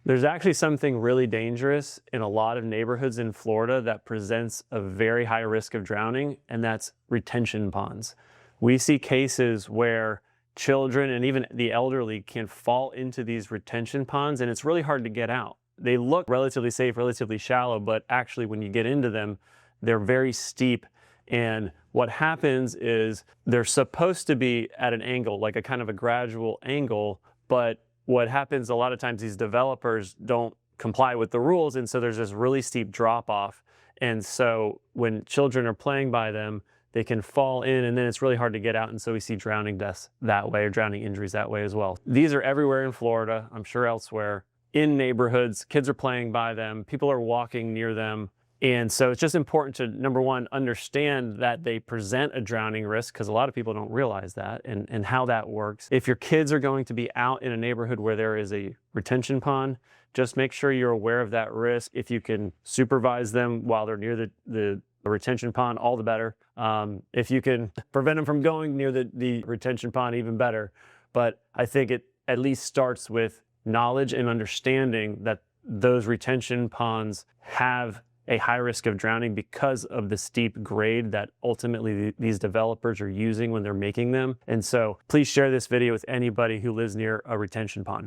There's actually something really dangerous in a lot of neighborhoods in Florida that presents a very high risk of drowning, and that's retention ponds. We see cases where children and even the elderly can fall into these retention ponds, and it's really hard to get out. They look relatively safe, relatively shallow, but actually when you get into them, they're very steep. And what happens is they're supposed to be at an angle, like a kind of a gradual angle, but what happens a lot of times, these developers don't comply with the rules, and so there's this really steep drop off. And so when children are playing by them, they can fall in, and then it's really hard to get out. And so we see drowning deaths that way, or drowning injuries that way as well. These are everywhere in Florida, I'm sure elsewhere, in neighborhoods. Kids are playing by them, people are walking near them. And so it's just important to, number one, understand that they present a drowning risk, because a lot of people don't realize that, and how that works. If your kids are going to be out in a neighborhood where there is a retention pond, just make sure you're aware of that risk. If you can supervise them while they're near the retention pond, all the better. If you can prevent them from going near the retention pond, even better. But I think it at least starts with knowledge and understanding that those retention ponds have a high risk of drowning because of the steep grade that ultimately these developers are using when they're making them. And so please share this video with anybody who lives near a retention pond.